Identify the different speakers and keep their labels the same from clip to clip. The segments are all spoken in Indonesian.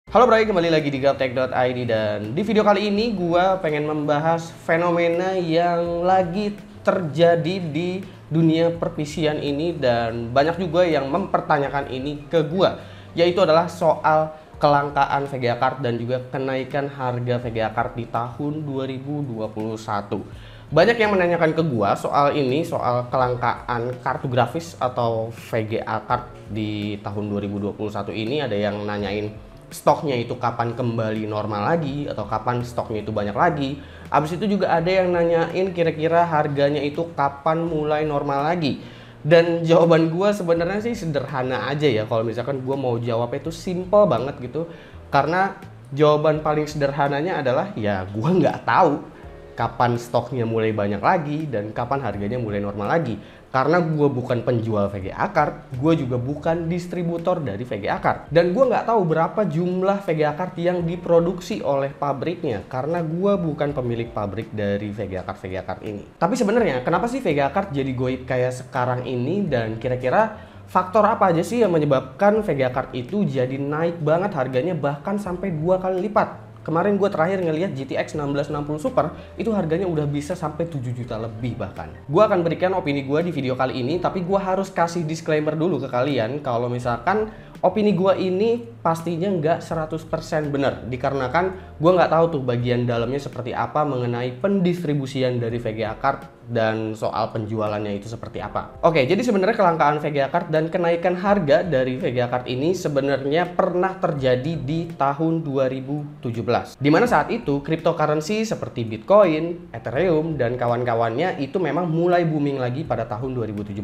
Speaker 1: Halo Bray, kembali lagi di GapTech.id dan di video kali ini gua pengen membahas fenomena yang lagi terjadi di dunia perpisian ini dan banyak juga yang mempertanyakan ini ke gua, yaitu adalah soal kelangkaan VGA card dan juga kenaikan harga VGA card di tahun 2021. Banyak yang menanyakan ke gua soal ini, soal kelangkaan kartu grafis atau VGA card di tahun 2021 ini. Ada yang nanyain stoknya itu kapan kembali normal lagi atau kapan stoknya itu banyak lagi. Abis itu juga ada yang nanyain kira-kira harganya itu kapan mulai normal lagi. Dan jawaban gue sebenarnya sih sederhana aja ya. Kalau misalkan gue mau jawabnya itu simple banget gitu. Karena jawaban paling sederhananya adalah ya gue nggak tahu kapan stoknya mulai banyak lagi dan kapan harganya mulai normal lagi. Karena gue bukan penjual VGA card, gue juga bukan distributor dari VGA card. Dan gue nggak tahu berapa jumlah VGA card yang diproduksi oleh pabriknya. Karena gue bukan pemilik pabrik dari VGA card ini. Tapi sebenarnya kenapa sih VGA card jadi goib kayak sekarang ini? Dan kira-kira faktor apa aja sih yang menyebabkan VGA card itu jadi naik banget harganya bahkan sampai 2 kali lipat? Kemarin gue terakhir ngelihat GTX 1660 Super itu harganya udah bisa sampai 7 juta lebih bahkan. Gue akan berikan opini gue di video kali ini, tapi gue harus kasih disclaimer dulu ke kalian kalau misalkan opini gue ini pastinya nggak 100% benar, dikarenakan gue nggak tahu tuh bagian dalamnya seperti apa mengenai pendistribusian dari VGA card dan soal penjualannya itu seperti apa. Oke, jadi sebenarnya kelangkaan VGA card dan kenaikan harga dari VGA card ini sebenarnya pernah terjadi di tahun 2017. Dimana saat itu cryptocurrency seperti Bitcoin, Ethereum, dan kawan-kawannya itu memang mulai booming lagi pada tahun 2017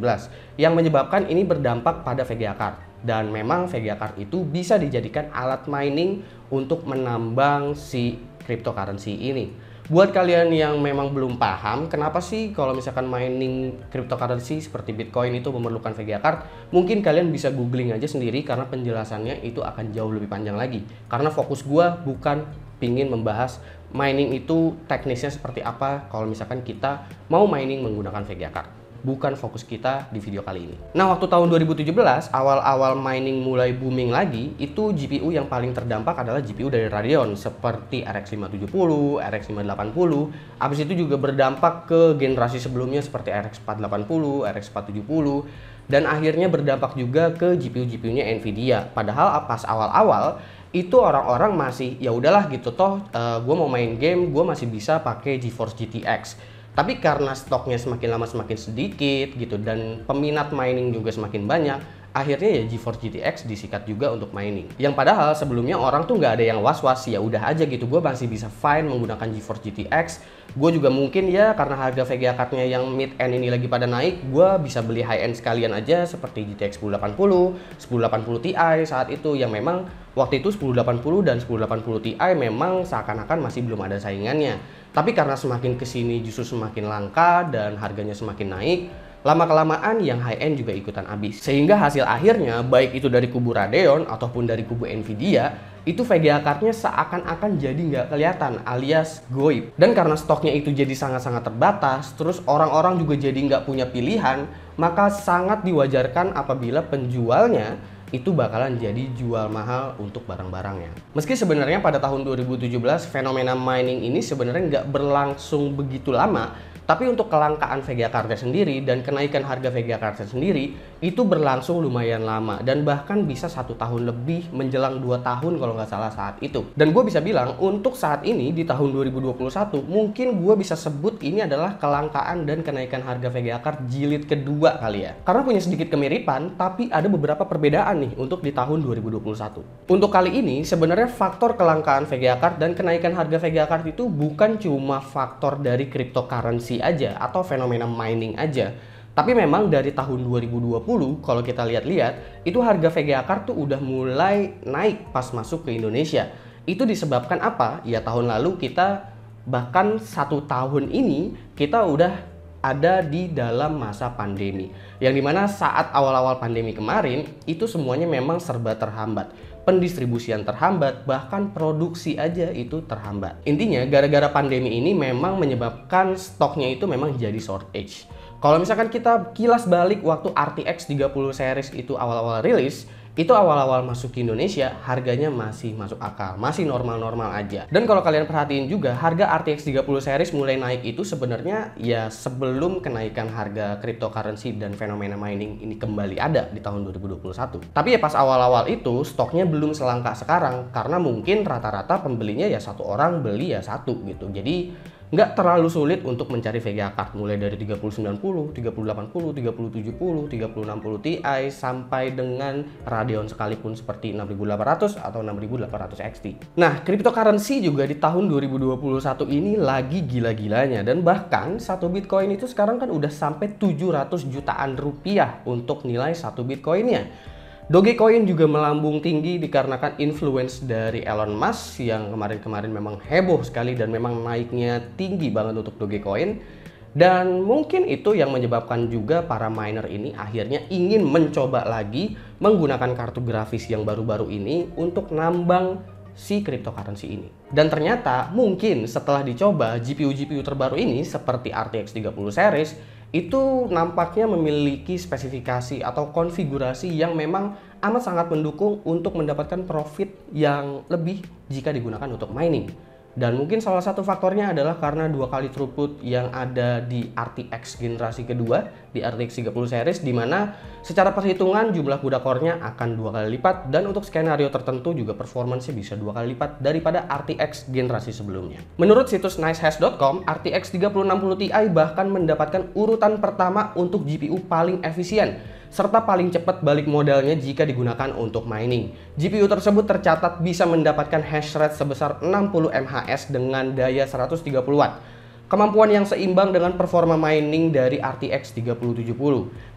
Speaker 1: yang menyebabkan ini berdampak pada VGA card. Dan memang VGA card itu bisa dijadikan alat mining untuk menambang si cryptocurrency ini. Buat kalian yang memang belum paham kenapa sih kalau misalkan mining cryptocurrency seperti Bitcoin itu memerlukan VGA card, mungkin kalian bisa googling aja sendiri karena penjelasannya itu akan jauh lebih panjang lagi. Karena fokus gua bukan pingin membahas mining itu teknisnya seperti apa kalau misalkan kita mau mining menggunakan VGA card. Bukan fokus kita di video kali ini. Nah, waktu tahun 2017, awal-awal mining mulai booming lagi, itu GPU yang paling terdampak adalah GPU dari Radeon, seperti RX 570, RX 580, habis itu juga berdampak ke generasi sebelumnya seperti RX 480, RX 470, dan akhirnya berdampak juga ke GPU-GPU-nya Nvidia. Padahal pas awal-awal, itu orang-orang masih, ya udahlah gitu toh, gue mau main game, gue masih bisa pakai GeForce GTX. Tapi karena stoknya semakin lama semakin sedikit gitu dan peminat mining juga semakin banyak, akhirnya ya GeForce GTX disikat juga untuk mining. Yang padahal sebelumnya orang tuh nggak ada yang was-was, ya udah aja gitu, gue masih bisa fine menggunakan GeForce GTX. Gue juga mungkin ya karena harga VGA cardnya yang mid end ini lagi pada naik, gue bisa beli high end sekalian aja seperti GTX 1080, 1080 Ti saat itu yang memang waktu itu 1080 dan 1080 Ti memang seakan-akan masih belum ada saingannya. Tapi karena semakin kesini justru semakin langka dan harganya semakin naik, lama-kelamaan yang high-end juga ikutan habis. Sehingga hasil akhirnya, baik itu dari kubu Radeon ataupun dari kubu Nvidia, itu VGA card-nya seakan-akan jadi nggak kelihatan alias goib. Dan karena stoknya itu jadi sangat-sangat terbatas, terus orang-orang juga jadi nggak punya pilihan, maka sangat diwajarkan apabila penjualnya itu bakalan jadi jual mahal untuk barang-barangnya. Meski sebenarnya pada tahun 2017 fenomena mining ini sebenarnya nggak berlangsung begitu lama, tapi untuk kelangkaan VGA card sendiri dan kenaikan harga VGA card sendiri itu berlangsung lumayan lama dan bahkan bisa 1 tahun lebih menjelang 2 tahun kalau nggak salah saat itu. Dan gue bisa bilang untuk saat ini di tahun 2021 mungkin gue bisa sebut ini adalah kelangkaan dan kenaikan harga VGA card jilid kedua kali ya. Karena punya sedikit kemiripan tapi ada beberapa perbedaan nih untuk di tahun 2021. Untuk kali ini sebenarnya faktor kelangkaan VGA card dan kenaikan harga VGA card itu bukan cuma faktor dari cryptocurrency aja atau fenomena mining aja. Tapi memang dari tahun 2020 kalau kita lihat-lihat itu harga VGA card tuh udah mulai naik pas masuk ke Indonesia. Itu disebabkan apa? Ya tahun lalu kita bahkan 1 tahun ini kita udah ada di dalam masa pandemi. Yang dimana saat awal-awal pandemi kemarin itu semuanya memang serba terhambat. Pendistribusian terhambat, bahkan produksi aja itu terhambat. Intinya gara-gara pandemi ini memang menyebabkan stoknya itu memang jadi shortage. Kalau misalkan kita kilas balik waktu RTX 30 series itu awal-awal rilis, itu awal-awal masuk ke Indonesia harganya masih masuk akal, masih normal-normal aja. Dan kalau kalian perhatiin juga, harga RTX 30 series mulai naik itu sebenarnya ya sebelum kenaikan harga cryptocurrency dan fenomena mining ini kembali ada di tahun 2021. Tapi ya pas awal-awal itu stoknya belum selangka sekarang, karena mungkin rata-rata pembelinya ya satu orang beli ya satu gitu. Jadi nggak terlalu sulit untuk mencari VGA card mulai dari 3090, 3080, 3070, 3060 Ti sampai dengan Radeon sekalipun seperti 6800 atau 6800 XT. Nah, cryptocurrency juga di tahun 2021 ini lagi gila-gilanya, dan bahkan satu Bitcoin itu sekarang kan udah sampai 700 jutaan rupiah untuk nilai satu Bitcoinnya. Dogecoin juga melambung tinggi dikarenakan influence dari Elon Musk yang kemarin-kemarin memang heboh sekali dan memang naiknya tinggi banget untuk Dogecoin. Dan mungkin itu yang menyebabkan juga para miner ini akhirnya ingin mencoba lagi menggunakan kartu grafis yang baru-baru ini untuk nambang si cryptocurrency ini. Dan ternyata mungkin setelah dicoba GPU-GPU terbaru ini seperti RTX 30 series itu nampaknya memiliki spesifikasi atau konfigurasi yang memang amat sangat mendukung untuk mendapatkan profit yang lebih jika digunakan untuk mining. Dan mungkin salah satu faktornya adalah karena 2 kali throughput yang ada di RTX generasi kedua, di RTX 30 series, di mana secara perhitungan jumlah CUDA core-nya akan 2 kali lipat, dan untuk skenario tertentu juga performance-nya bisa 2 kali lipat daripada RTX generasi sebelumnya. Menurut situs nicehash.com, RTX 3060 Ti bahkan mendapatkan urutan pertama untuk GPU paling efisien serta paling cepat balik modalnya jika digunakan untuk mining. GPU tersebut tercatat bisa mendapatkan hash rate sebesar 60 MHz dengan daya 130 Watt. Kemampuan yang seimbang dengan performa mining dari RTX 3070.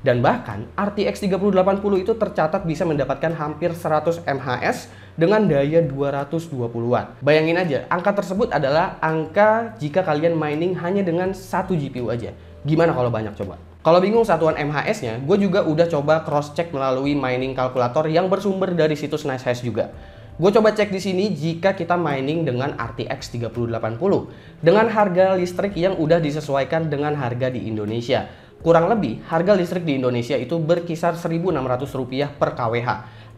Speaker 1: Dan bahkan RTX 3080 itu tercatat bisa mendapatkan hampir 100 MHz dengan daya 220 Watt. Bayangin aja, angka tersebut adalah angka jika kalian mining hanya dengan satu GPU aja. Gimana kalau banyak coba? Kalau bingung satuan MHS-nya, gue juga udah coba cross-check melalui mining kalkulator yang bersumber dari situs NiceHash juga. Gue coba cek di sini jika kita mining dengan RTX 3080 dengan harga listrik yang udah disesuaikan dengan harga di Indonesia. Kurang lebih, harga listrik di Indonesia itu berkisar Rp1.600 per kWh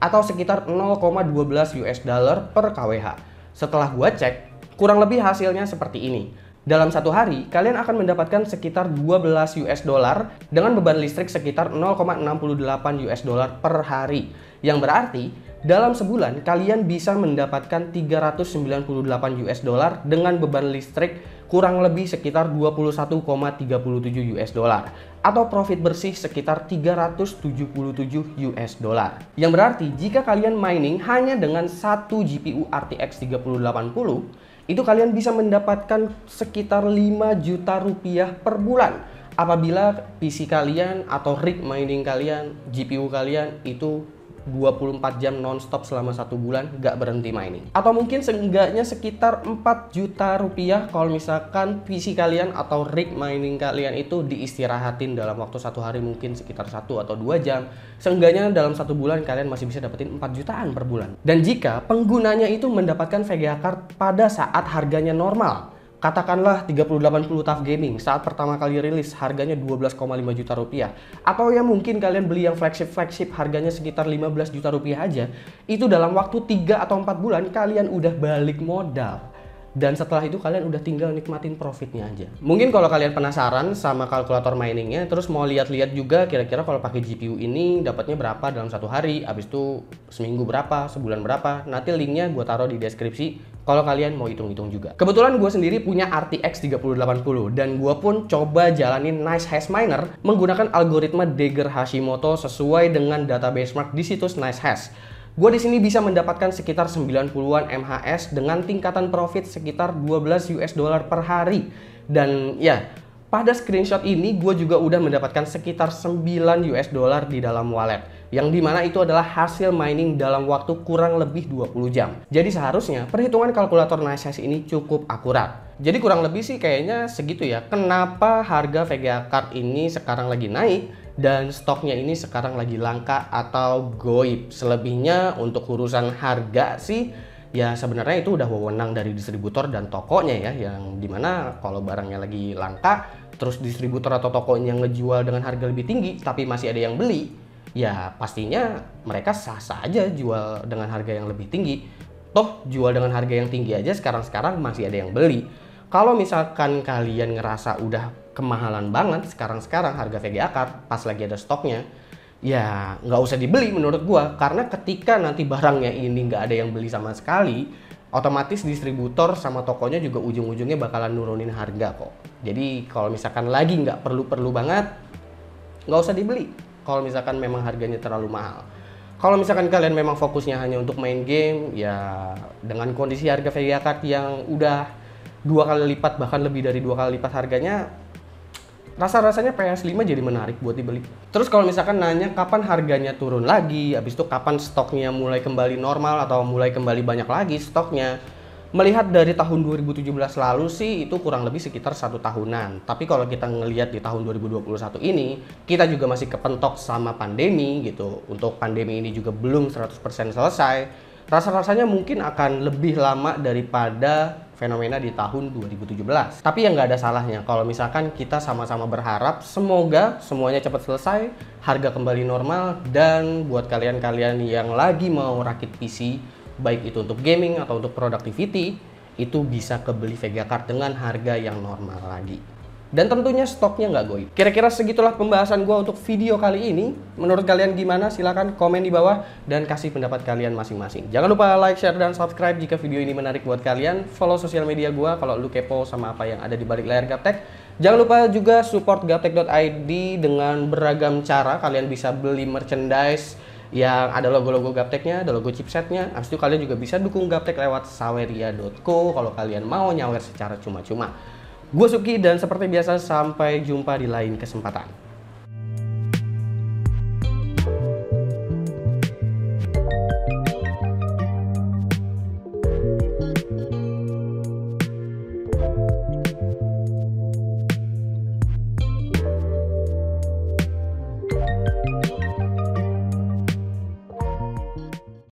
Speaker 1: atau sekitar 0,12 US dollar per kWh. Setelah gue cek, kurang lebih hasilnya seperti ini. Dalam satu hari, kalian akan mendapatkan sekitar 12 US dollar dengan beban listrik sekitar 0,68 US dollar per hari. Yang berarti, dalam sebulan kalian bisa mendapatkan 398 US dollar dengan beban listrik kurang lebih sekitar 21,37 US dollar atau profit bersih sekitar 377 US dollar. Yang berarti, jika kalian mining hanya dengan satu GPU RTX 3080, itu kalian bisa mendapatkan sekitar 5 juta rupiah per bulan apabila PC kalian atau rig mining kalian, GPU kalian itu 24 jam nonstop selama 1 bulan gak berhenti mining. Atau mungkin seenggaknya sekitar 4 juta rupiah kalau misalkan PC kalian atau rig mining kalian itu diistirahatin dalam waktu 1 hari mungkin sekitar 1 atau 2 jam. Seenggaknya dalam 1 bulan kalian masih bisa dapetin 4 jutaan per bulan. Dan jika penggunanya itu mendapatkan VGA card pada saat harganya normal, katakanlah 3080 TUF Gaming saat pertama kali rilis harganya 12,5 juta rupiah, atau yang mungkin kalian beli yang flagship harganya sekitar 15 juta rupiah aja, itu dalam waktu 3 atau 4 bulan kalian udah balik modal. Dan setelah itu kalian udah tinggal nikmatin profitnya aja. Mungkin kalau kalian penasaran sama kalkulator miningnya, terus mau lihat-lihat juga kira-kira kalau pakai GPU ini dapatnya berapa dalam 1 hari, habis itu seminggu berapa, sebulan berapa, nanti linknya gue taruh di deskripsi kalau kalian mau hitung-hitung juga. Kebetulan gue sendiri punya RTX 3080 dan gue pun coba jalanin NiceHash Miner menggunakan algoritma Dagger Hashimoto sesuai dengan data benchmark di situs NiceHash. Gue di sini bisa mendapatkan sekitar 90-an MHz dengan tingkatan profit sekitar 12 US dollar per hari. Dan ya, pada screenshot ini gue juga udah mendapatkan sekitar 9 US dollar di dalam wallet. Yang dimana itu adalah hasil mining dalam waktu kurang lebih 20 jam. Jadi seharusnya perhitungan kalkulator NiceHash ini cukup akurat. Jadi kurang lebih sih kayaknya segitu ya. Kenapa harga VGA card ini sekarang lagi naik dan stoknya ini sekarang lagi langka atau goib. Selebihnya untuk urusan harga sih ya sebenarnya itu udah wewenang dari distributor dan tokonya ya, yang dimana kalau barangnya lagi langka terus distributor atau tokonya ngejual dengan harga lebih tinggi tapi masih ada yang beli, ya pastinya mereka sah-sah aja jual dengan harga yang lebih tinggi. Toh jual dengan harga yang tinggi aja sekarang-sekarang masih ada yang beli. Kalau misalkan kalian ngerasa udah kemahalan banget sekarang-sekarang harga VGA card pas lagi ada stoknya, ya nggak usah dibeli menurut gua. Karena ketika nanti barangnya ini nggak ada yang beli sama sekali, otomatis distributor sama tokonya juga ujung-ujungnya bakalan nurunin harga kok. Jadi kalau misalkan lagi nggak perlu-perlu banget, nggak usah dibeli. Kalau misalkan memang harganya terlalu mahal. Kalau misalkan kalian memang fokusnya hanya untuk main game, ya dengan kondisi harga VGA card yang udah 2 kali lipat, bahkan lebih dari 2 kali lipat harganya, rasa-rasanya PS5 jadi menarik buat dibeli. Terus kalau misalkan nanya kapan harganya turun lagi, habis itu kapan stoknya mulai kembali normal atau mulai kembali banyak lagi stoknya, melihat dari tahun 2017 lalu sih itu kurang lebih sekitar 1 tahunan. Tapi kalau kita ngelihat di tahun 2021 ini, kita juga masih kepentok sama pandemi gitu. Untuk pandemi ini juga belum 100% selesai. Rasa-rasanya mungkin akan lebih lama daripada fenomena di tahun 2017. Tapi yang nggak ada salahnya kalau misalkan kita sama-sama berharap semoga semuanya cepat selesai, harga kembali normal, dan buat kalian-kalian yang lagi mau rakit PC, baik itu untuk gaming atau untuk productivity, itu bisa kebeli VGA card dengan harga yang normal lagi. Dan tentunya stoknya nggak goib. Kira-kira segitulah pembahasan gue untuk video kali ini. Menurut kalian gimana? Silahkan komen di bawah dan kasih pendapat kalian masing-masing. Jangan lupa like, share, dan subscribe jika video ini menarik buat kalian. Follow sosial media gue kalau lu kepo sama apa yang ada di balik layar Gaptek. Jangan lupa juga support gaptek.id dengan beragam cara. Kalian bisa beli merchandise yang ada logo-logo Gapteknya, ada logo chipsetnya. Habis itu kalian juga bisa dukung Gaptek lewat saweria.co kalau kalian mau nyawer secara cuma-cuma. Gue Suki dan seperti biasa sampai jumpa di lain kesempatan.